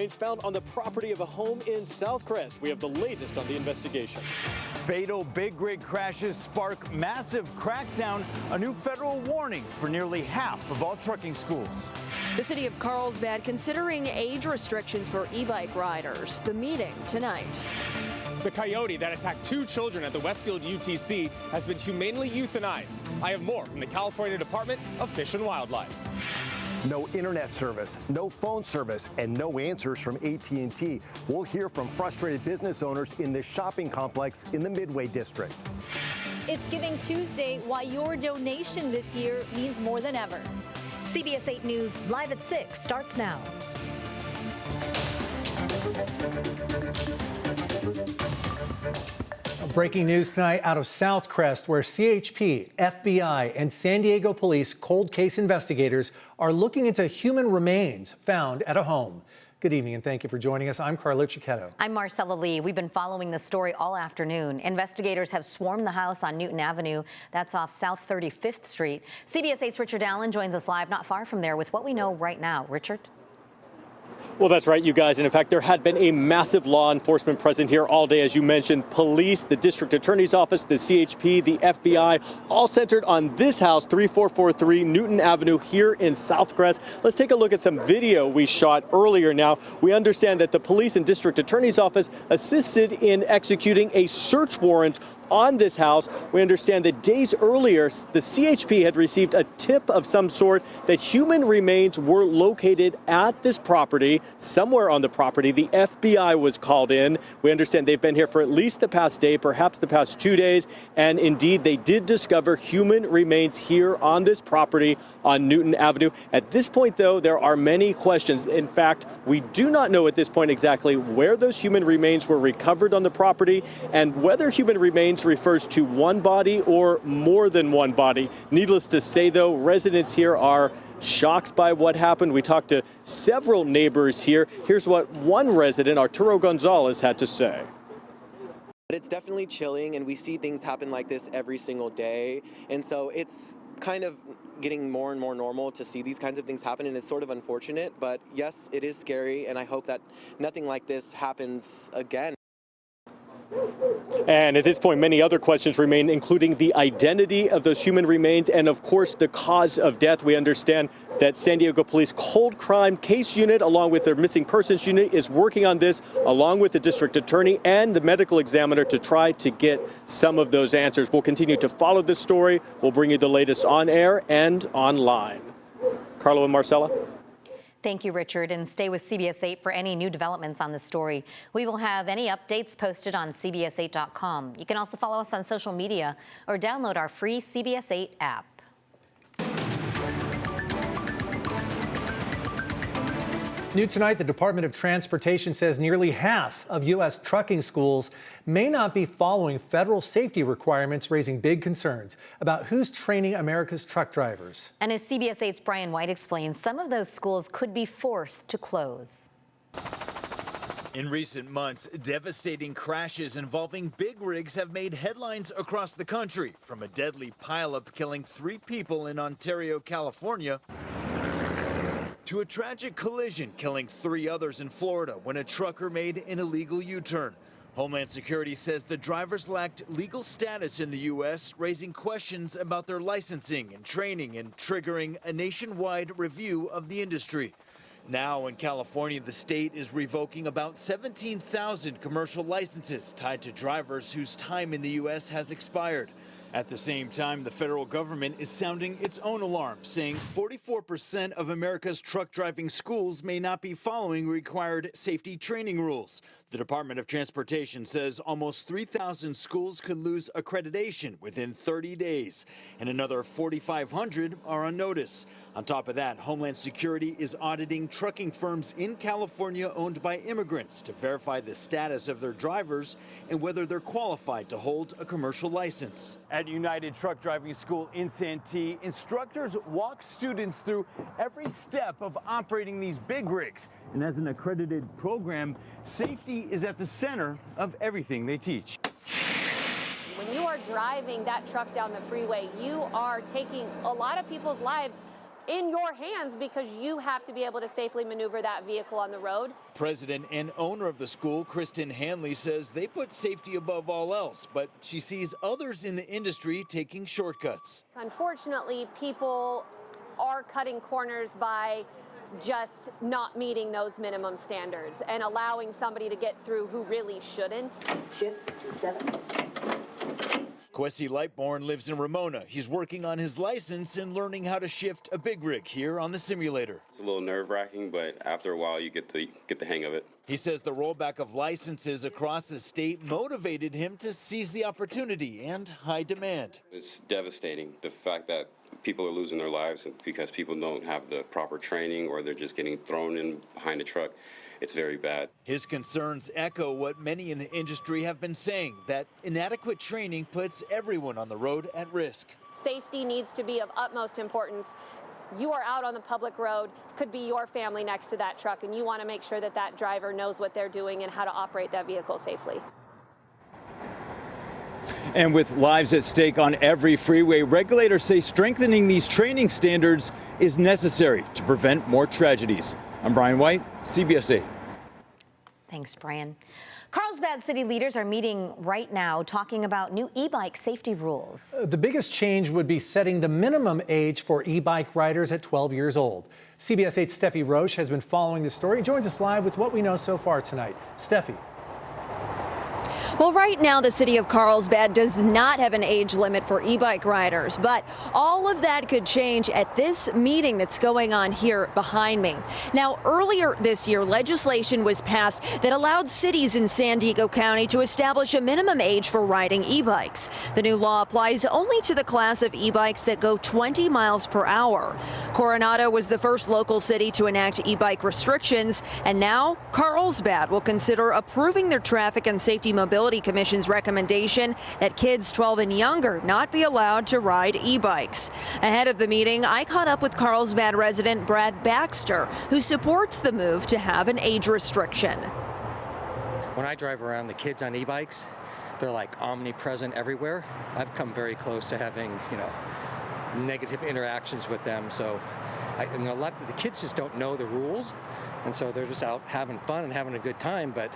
remains found on the property of a home in South Crest. We have the latest on the investigation. Fatal big rig crashes spark massive crackdown, a new federal warning for nearly half of all trucking schools. The city of Carlsbad considering age restrictions for e-bike riders. The meeting tonight. The coyote that attacked 2 children at the Westfield UTC has been humanely euthanized. I have more from the California Department of Fish and Wildlife. No internet service, no phone service, and no answers from AT&T. We'll hear from frustrated business owners in this shopping complex in the Midway District. It's Giving Tuesday, why your donation this year means more than ever. CBS 8 News live at 6 starts now. Breaking news tonight out of South Crest, where CHP, FBI, and San Diego police cold case investigators are looking into human remains found at a home. Good evening and thank you for joining us. I'm Carla Cicchetto. I'm Marcella Lee. We've been following the story all afternoon. Investigators have swarmed the house on Newton Avenue. That's off South 35th Street. CBS 8's Richard Allen joins us live not far from there with what we know right now. Richard? Well, that's right, you guys. And in fact, there had been a massive law enforcement presence here all day, as you mentioned. Police, the district attorney's office, the CHP, the FBI, all centered on this house, 3443 Newton Avenue here in South Crest. Let's take a look at some video we shot earlier now. We understand that the police and district attorney's office assisted in executing a search warrant on this house. We understand that days earlier, the CHP had received a tip of some sort that human remains were located at this property, somewhere on the property. The FBI was called in. We understand they've been here for at least the past day, perhaps the past 2 days, and indeed they did discover human remains here on this property on Newton Avenue. At this point, though, there are many questions. In fact, we do not know at this point exactly where those human remains were recovered on the property and whether human remains refers to one body or more than one body. Needless to say, though, residents here are shocked by what happened. We talked to several neighbors here. Here's what one resident, Arturo Gonzalez, had to say. It's definitely chilling, and we see things happen like this every single day. And so it's kind of getting more and more normal to see these kinds of things happen, and it's sort of unfortunate. But yes, it is scary, and I hope that nothing like this happens again. And at this point, many other questions remain, including the identity of those human remains and, of course, the cause of death. We understand that San Diego Police Cold Crime Case Unit, along with their Missing Persons Unit, is working on this, along with the district attorney and the medical examiner, to try to get some of those answers. We'll continue to follow this story. We'll bring you the latest on air and online. Carlo and Marcella. Thank you, Richard, and stay with CBS 8 for any new developments on the story. We will have any updates posted on CBS8.com. You can also follow us on social media or download our free CBS 8 app. New tonight, the Department of Transportation says nearly half of U.S. trucking schools may not be following federal safety requirements, raising big concerns about who's training America's truck drivers. And as CBS 8's Brian White explains, some of those schools could be forced to close. In recent months, devastating crashes involving big rigs have made headlines across the country, from a deadly pileup killing 3 people in Ontario, California, to a tragic collision killing 3 others in Florida when a trucker made an illegal U-turn. Homeland Security says the drivers lacked legal status in the U.S., raising questions about their licensing and training and triggering a nationwide review of the industry. Now in California, the state is revoking about 17,000 commercial licenses tied to drivers whose time in the U.S. has expired. At the same time, the federal government is sounding its own alarm, saying 44% of America's truck driving schools may not be following required safety training rules. The Department of Transportation says almost 3,000 schools could lose accreditation within 30 days, and another 4,500 are on notice. On top of that, Homeland Security is auditing trucking firms in California owned by immigrants to verify the status of their drivers and whether they're qualified to hold a commercial license. At United Truck Driving School in Santee, instructors walk students through every step of operating these big rigs. And as an accredited program, safety is at the center of everything they teach. When you are driving that truck down the freeway, you are taking a lot of people's lives in your hands because you have to be able to safely maneuver that vehicle on the road. President and owner of the school, Kristen Hanley, says they put safety above all else, but she sees others in the industry taking shortcuts. Unfortunately, people are cutting corners by just not meeting those minimum standards and allowing somebody to get through who really shouldn't. Shift 7. Kwesi Lightborn lives in Ramona. He's working on his license and learning how to shift a big rig here on the simulator. It's a little nerve-wracking, but after a while you get the hang of it. He says the rollback of licenses across the state motivated him to seize the opportunity and high demand. It's devastating, the fact that people are losing their lives because people don't have the proper training or they're just getting thrown in behind a truck. It's very bad. His concerns echo what many in the industry have been saying, that inadequate training puts everyone on the road at risk. Safety needs to be of utmost importance. You are out on the public road, could be your family next to that truck, and you want to make sure that that driver knows what they're doing and how to operate that vehicle safely. And with lives at stake on every freeway, regulators say strengthening these training standards is necessary to prevent more tragedies. I'm Brian White, CBS 8. Thanks, Brian. Carlsbad city leaders are meeting right now talking about new e-bike safety rules. The biggest change would be setting the minimum age for e-bike riders at 12 years old. CBS 8's Steffi Roche has been following the story. Joins us live with what we know so far tonight. Steffi. Well, right now, the city of Carlsbad does not have an age limit for e-bike riders, but all of that could change at this meeting that's going on here behind me. Now, earlier this year, legislation was passed that allowed cities in San Diego County to establish a minimum age for riding e-bikes. The new law applies only to the class of e-bikes that go 20 miles per hour. Coronado was the first local city to enact e-bike restrictions, and now Carlsbad will consider approving their Traffic and Safety Mobility Commission's recommendation that kids 12 and younger not be allowed to ride e-bikes. Ahead of the meeting, I caught up with Carlsbad resident Brad Baxter, who supports the move to have an age restriction. When I drive around, the kids on e-bikes, they're like omnipresent everywhere. I've come very close to having, negative interactions with them. So, and a lot of the kids just don't know the rules, and so they're just out having fun and having a good time. But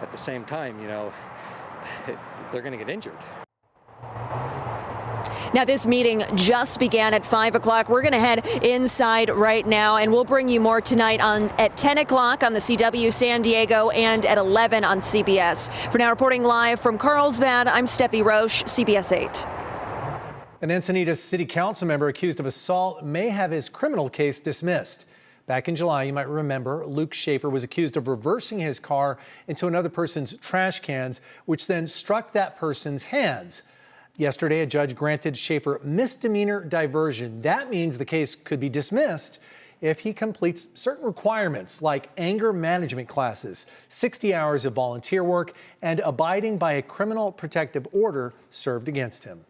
at the same time, they're going to get injured. Now, this meeting just began at 5 o'clock. We're going to head inside right now, and we'll bring you more tonight at 10 o'clock on the CW San Diego and at 11 on CBS. For now, reporting live from Carlsbad, I'm Steffi Roche, CBS 8. An Encinitas city council member accused of assault may have his criminal case dismissed. Back in July, you might remember, Luke Schaefer was accused of reversing his car into another person's trash cans, which then struck that person's hands. Yesterday, a judge granted Schaefer misdemeanor diversion. That means the case could be dismissed if he completes certain requirements like anger management classes, 60 hours of volunteer work, and abiding by a criminal protective order served against him.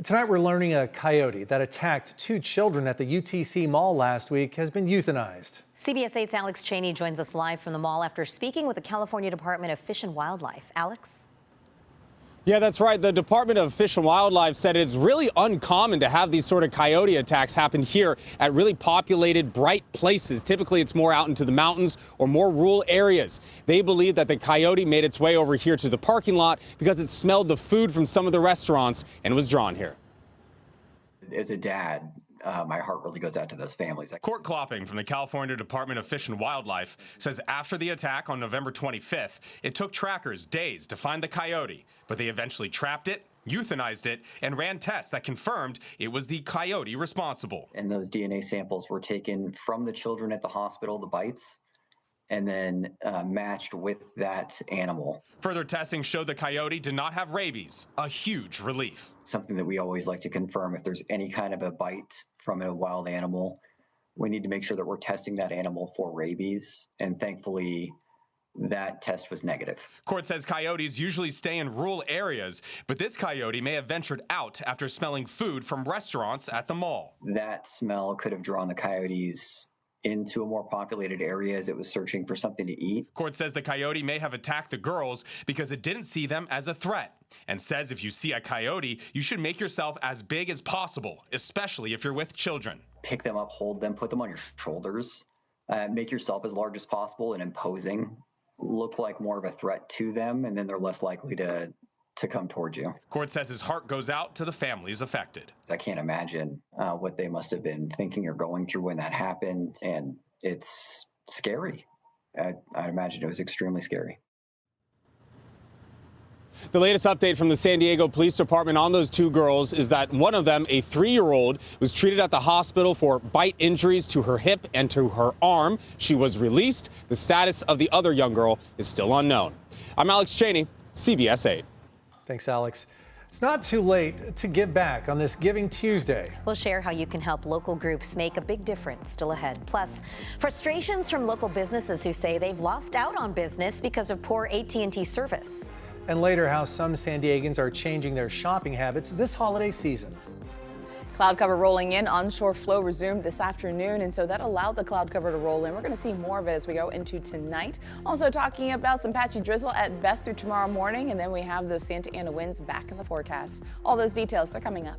Tonight, we're learning a coyote that attacked 2 children at the UTC Mall last week has been euthanized. CBS 8's Alex Cheney joins us live from the mall after speaking with the California Department of Fish and Wildlife. Alex? Yeah, that's right. The Department of Fish and Wildlife said it's really uncommon to have these sort of coyote attacks happen here at really populated, bright places. Typically, it's more out into the mountains or more rural areas. They believe that the coyote made its way over here to the parking lot because it smelled the food from some of the restaurants and was drawn here. As a dad, my heart really goes out to those families. Court Klopping from the California Department of Fish and Wildlife says after the attack on November 25th, it took trackers days to find the coyote, but they eventually trapped it, euthanized it, and ran tests that confirmed it was the coyote responsible. And those DNA samples were taken from the children at the hospital, the bites, and then matched with that animal. Further testing showed the coyote did not have rabies, a huge relief. Something that we always like to confirm, if there's any kind of a bite from a wild animal, we need to make sure that we're testing that animal for rabies, and thankfully that test was negative. Court says coyotes usually stay in rural areas, but this coyote may have ventured out after smelling food from restaurants at the mall. That smell could have drawn the coyotes into a more populated area as it was searching for something to eat. Court says the coyote may have attacked the girls because it didn't see them as a threat, and says if you see a coyote, you should make yourself as big as possible, especially if you're with children. Pick them up, hold them, put them on your shoulders, make yourself as large as possible and imposing, look like more of a threat to them, and then they're less likely to come towards you. Court says his heart goes out to the families affected. I can't imagine what they must have been thinking or going through when that happened, and it's scary. I imagine it was extremely scary. The latest update from the San Diego Police Department on those two girls is that one of them, a 3-year-old, was treated at the hospital for bite injuries to her hip and to her arm. She was released. The status of the other young girl is still unknown. I'm Alex Cheney, CBS 8. Thanks, Alex. It's not too late to give back on this Giving Tuesday. We'll share how you can help local groups make a big difference still ahead. Plus, frustrations from local businesses who say they've lost out on business because of poor AT&T service. And later, how some San Diegans are changing their shopping habits this holiday season. Cloud cover rolling in, onshore flow resumed this afternoon, and so that allowed the cloud cover to roll in. We're going to see more of it as we go into tonight. Also talking about some patchy drizzle at best through tomorrow morning, and then we have those Santa Ana winds back in the forecast. All those details, they're coming up.